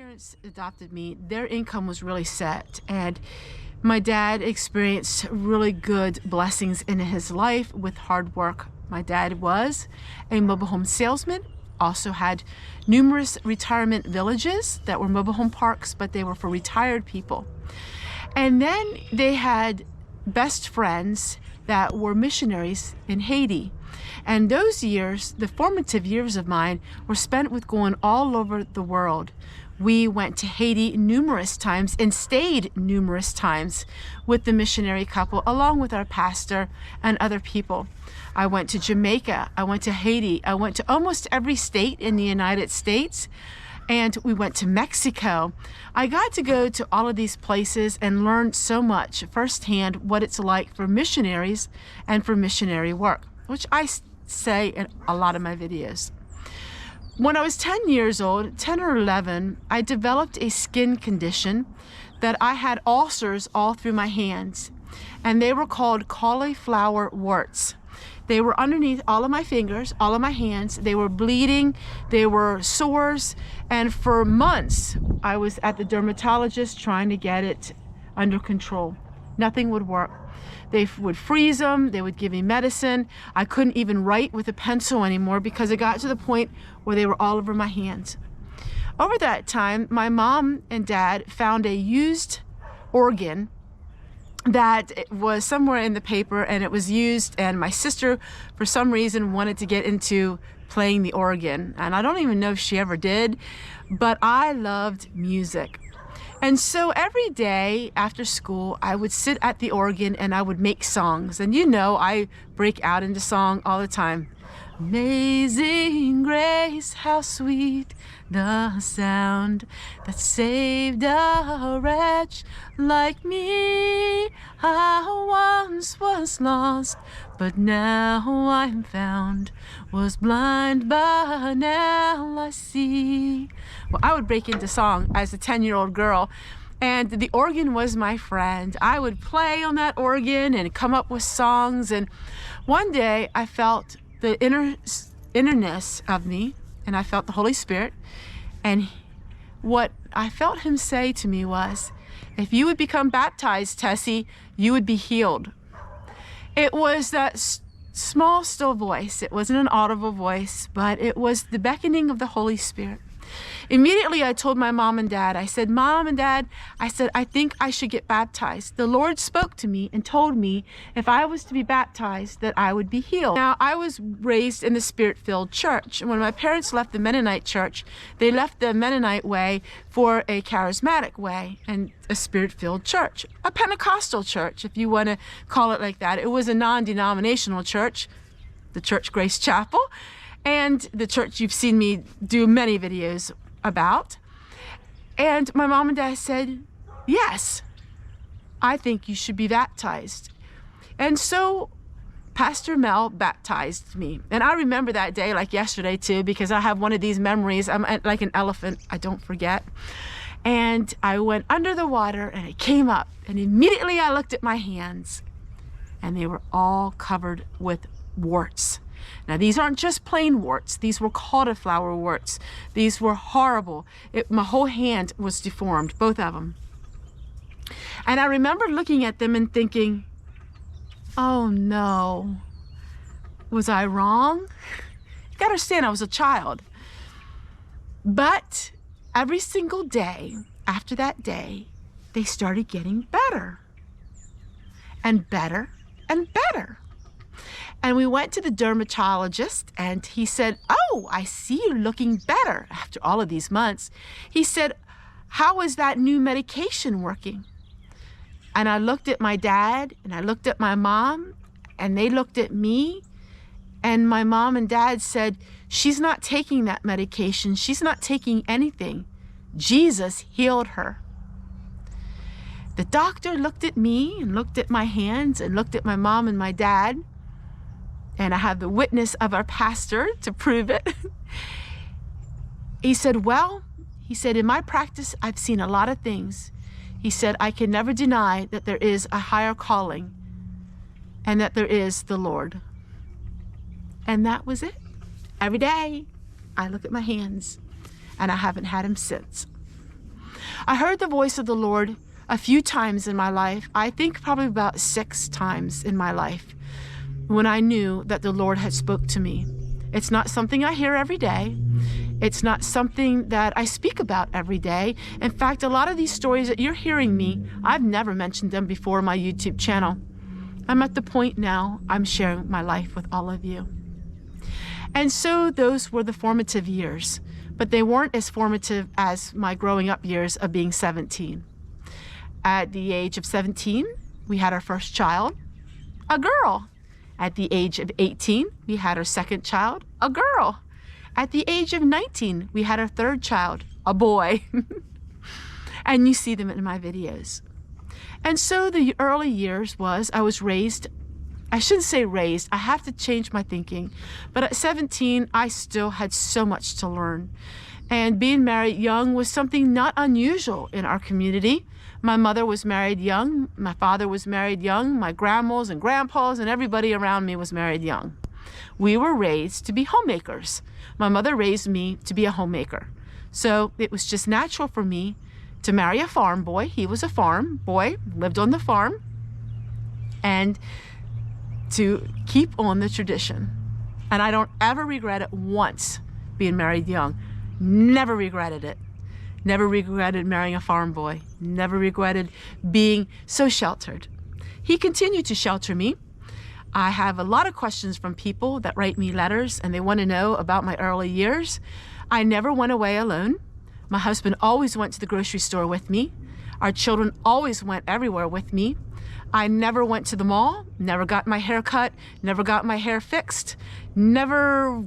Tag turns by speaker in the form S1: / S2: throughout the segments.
S1: parents adopted me, their income was really set, and my dad experienced really good blessings in his life with hard work. My dad was a mobile home salesman, also had numerous retirement villages that were mobile home parks, but they were for retired people. And then they had best friends that were missionaries in Haiti. And those years, the formative years of mine, were spent with going all over the world. We went to Haiti numerous times and stayed numerous times with the missionary couple, along with our pastor and other people. I went to Jamaica, I went to Haiti, I went to almost every state in the United States, and we went to Mexico. I got to go to all of these places and learn so much firsthand what it's like for missionaries and for missionary work, which I say in a lot of my videos. When I was 10 years old, 10 or 11, I developed a skin condition that I had ulcers all through my hands, and they were called cauliflower warts. They were underneath all of my fingers, all of my hands. They were bleeding, they were sores, and for months I was at the dermatologist trying to get it under control. Nothing would work. They would freeze them, they would give me medicine. I couldn't even write with a pencil anymore because it got to the point where they were all over my hands. Over that time, my mom and dad found a used organ that was somewhere in the paper, and it was used, and my sister for some reason wanted to get into playing the organ, and I don't even know if she ever did, but I loved music. And so every day after school, I would sit at the organ and I would make songs. And you know, I break out into song all the time. Amazing grace, how sweet the sound that saved a wretch like me. I once was lost, but now I'm found. Was blind, but now I see. Well, I would break into song as a 10-year-old girl, and the organ was my friend. I would play on that organ and come up with songs, and one day I felt the innerness of me, and I felt the Holy Spirit, and what I felt him say to me was, if you would become baptized, Tessie, you would be healed. It was that small, still voice. It wasn't an audible voice, but it was the beckoning of the Holy Spirit. Immediately, I told my mom and dad, I said, Mom and Dad, I said, I think I should get baptized. The Lord spoke to me and told me if I was to be baptized, that I would be healed. Now, I was raised in the Spirit-filled church. And when my parents left the Mennonite church, they left the Mennonite way for a charismatic way and a Spirit-filled church, a Pentecostal church, if you want to call it like that. It was a non-denominational church, the Church Grace Chapel, and the church you've seen me do many videos about. And my mom and dad said, yes, I think you should be baptized. And so Pastor Mel baptized me. And I remember that day like yesterday too, because I have one of these memories. I'm like an elephant, I don't forget. And I went under the water and I came up, and immediately I looked at my hands and they were all covered with warts. Now, these aren't just plain warts. These were cauliflower warts. These were horrible. My whole hand was deformed, both of them. And I remember looking at them and thinking, oh no, was I wrong? You gotta understand, I was a child. But every single day after that day, they started getting better and better and better. And we went to the dermatologist, and he said, oh, I see you looking better after all of these months. He said, how is that new medication working? And I looked at my dad, and I looked at my mom, and they looked at me, and my mom and dad said, she's not taking that medication. She's not taking anything. Jesus healed her. The doctor looked at me and looked at my hands and looked at my mom and my dad, and I have the witness of our pastor to prove it. He said, well, he said, in my practice, I've seen a lot of things. He said, I can never deny that there is a higher calling and that there is the Lord. And that was it. Every day, I look at my hands, and I haven't had him since. I heard the voice of the Lord a few times in my life. I think probably about 6 times in my life when I knew that the Lord had spoke to me. It's not something I hear every day. It's not something that I speak about every day. In fact, a lot of these stories that you're hearing me, I've never mentioned them before on my YouTube channel. I'm at the point now I'm sharing my life with all of you. And so those were the formative years, but they weren't as formative as my growing up years of being 17. At the age of 17, we had our first child, a girl. At the age of 18, we had our second child, a girl. At the age of 19, we had our third child, a boy. And you see them in my videos. And so the early years was, I was raised, I shouldn't say raised, I have to change my thinking. But at 17, I still had so much to learn. And being married young was something not unusual in our community. My mother was married young, my father was married young, my grandmas and grandpas and everybody around me was married young. We were raised to be homemakers. My mother raised me to be a homemaker. So it was just natural for me to marry a farm boy. He was a farm boy, lived on the farm, and to keep on the tradition. And I don't ever regret it once being married young. Never regretted it. Never regretted marrying a farm boy. Never regretted being so sheltered. He continued to shelter me. I have a lot of questions from people that write me letters and they want to know about my early years. I never went away alone. My husband always went to the grocery store with me. Our children always went everywhere with me. I never went to the mall, never got my hair cut, never got my hair fixed, never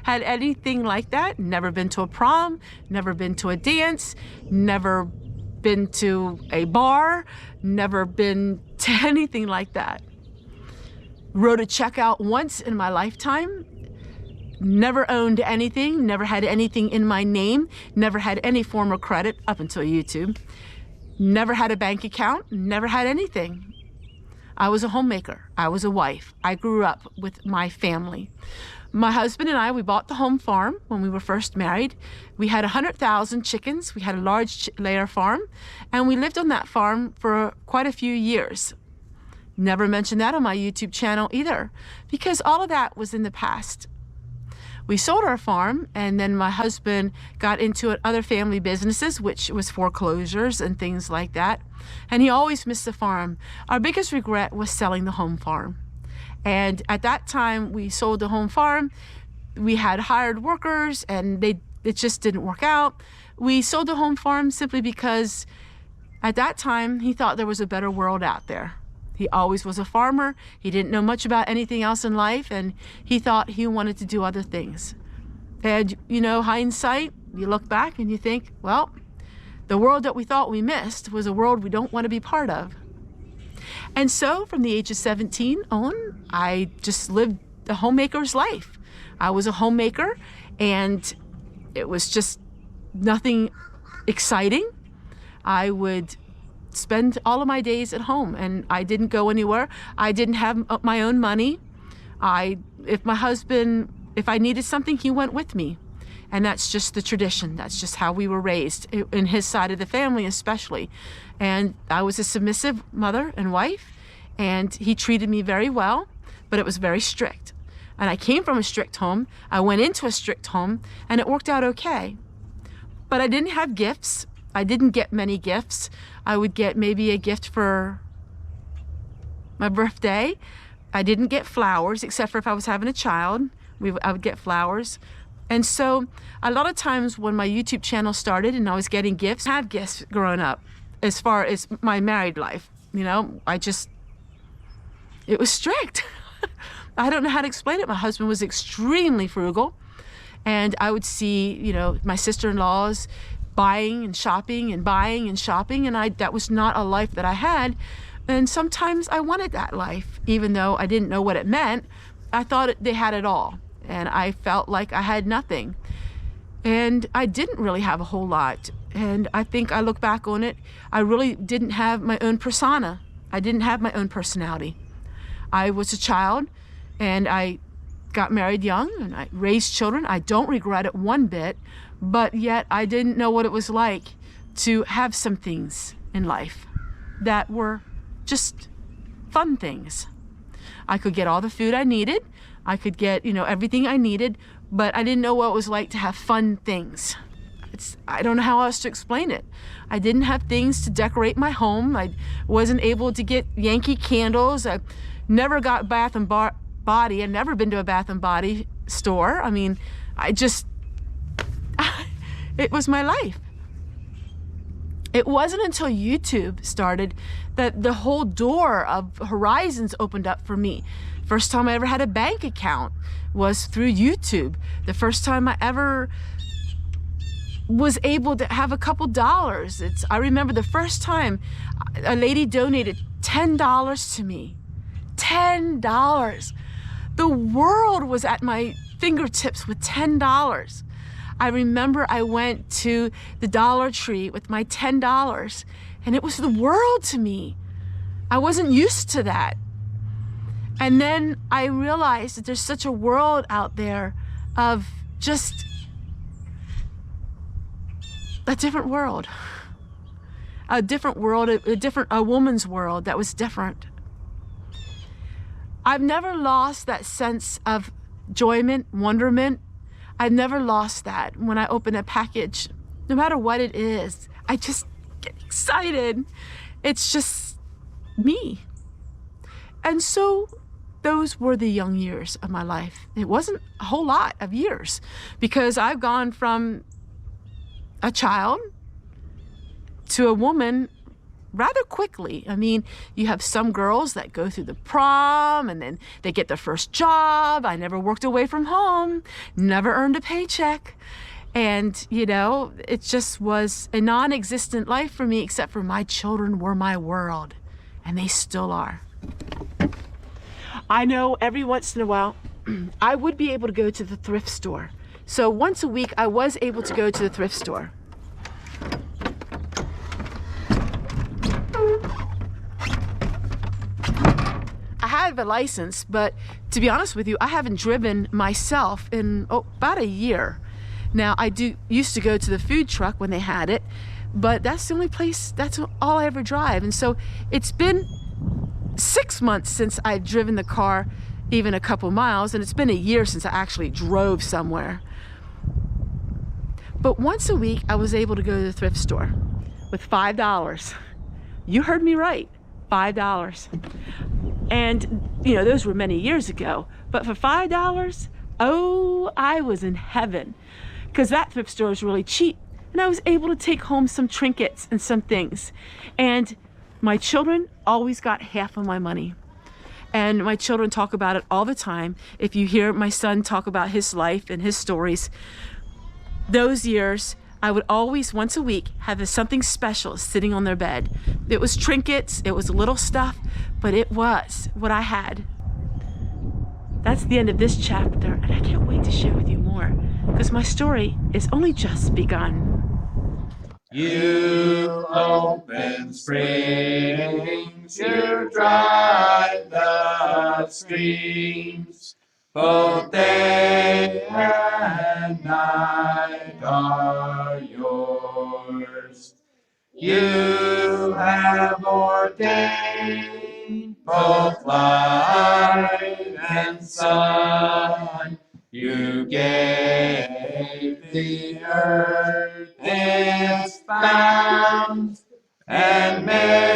S1: had anything like that. Never been to a prom, never been to a dance, never been to a bar, never been to anything like that. Wrote a check out once in my lifetime. Never owned anything, never had anything in my name, never had any form of credit up until YouTube. Never had a bank account, never had anything. I was a homemaker, I was a wife. I grew up with my family. My husband and I, we bought the home farm when we were first married. We had 100,000 chickens. We had a large layer farm, and we lived on that farm for quite a few years. Never mentioned that on my YouTube channel either, because all of that was in the past. We sold our farm, and then my husband got into other family businesses, which was foreclosures and things like that. And he always missed the farm. Our biggest regret was selling the home farm. And at that time, we sold the home farm. We had hired workers, and it just didn't work out. We sold the home farm simply because at that time, he thought there was a better world out there. He always was a farmer. He didn't know much about anything else in life, and he thought he wanted to do other things. And, you know, hindsight, you look back and you think, well, the world that we thought we missed was a world we don't want to be part of. And so from the age of 17 on, I just lived the homemaker's life. I was a homemaker, and it was just nothing exciting. I would spend all of my days at home, and I didn't go anywhere. I didn't have my own money. If I needed something, he went with me. And that's just the tradition. That's just how we were raised, in his side of the family especially. And I was a submissive mother and wife, and he treated me very well, but it was very strict. And I came from a strict home. I went into a strict home, and it worked out okay. But I didn't have gifts. I didn't get many gifts. I would get maybe a gift for my birthday. I didn't get flowers, except for if I was having a child. I would get flowers. And so a lot of times when my YouTube channel started and I was getting gifts, I had gifts growing up as far as my married life. You know, it was strict. I don't know how to explain it. My husband was extremely frugal, and I would see, you know, my sister-in-laws buying and shopping and buying and shopping, and that was not a life that I had. And sometimes I wanted that life, even though I didn't know what it meant. I thought they had it all, and I felt like I had nothing. And I didn't really have a whole lot. And I think I look back on it, I really didn't have my own persona. I didn't have my own personality. I was a child, and I got married young, and I raised children. I don't regret it one bit, but yet I didn't know what it was like to have some things in life that were just fun things. I could get all the food I needed. I could get, everything I needed, but I didn't know what it was like to have fun things. I don't know how else to explain it. I didn't have things to decorate my home. I wasn't able to get Yankee candles. I never got Bath and Body. I'd never been to a Bath and Body store. I mean, it was my life. It wasn't until YouTube started that the whole door of horizons opened up for me. First time I ever had a bank account was through YouTube. The first time I ever was able to have a couple dollars. I remember the first time a lady donated $10 to me. $10. The world was at my fingertips with $10. I remember I went to the Dollar Tree with my $10, and it was the world to me. I wasn't used to that. And then I realized that there's such a world out there of just a different world. A different world, a woman's world that was different. I've never lost that sense of joyment, wonderment. I've never lost that when I open a package. No matter what it is, I just get excited. It's just me. And so those were the young years of my life. It wasn't a whole lot of years, because I've gone from a child to a woman rather quickly. I mean, you have some girls that go through the prom and then they get their first job. I never worked away from home, never earned a paycheck. And, it just was a non-existent life for me, except for my children were my world, and they still are. I know every once in a while, I would be able to go to the thrift store. So once a week, I was able to go to the thrift store. I have a license, but to be honest with you, I haven't driven myself in about a year. Now, I used to go to the food truck when they had it, but that's the only place, that's all I ever drive. And so it's been 6 months since I've driven the car even a couple miles, and it's been a year since I actually drove somewhere. But once a week, I was able to go to the thrift store with $5. You heard me right, $5. And, those were many years ago. But for $5, I was in heaven, because that thrift store is really cheap. And I was able to take home some trinkets and some things. And my children always got half of my money. And my children talk about it all the time. If you hear my son talk about his life and his stories, those years, I would always, once a week, have something special sitting on their bed. It was trinkets, it was little stuff, but it was what I had. That's the end of this chapter, and I can't wait to share with you more, because my story is only just begun.
S2: You open springs, you drive the streams, both day and night are yours. You have ordained both light and sun. You gave the earth its bounds and made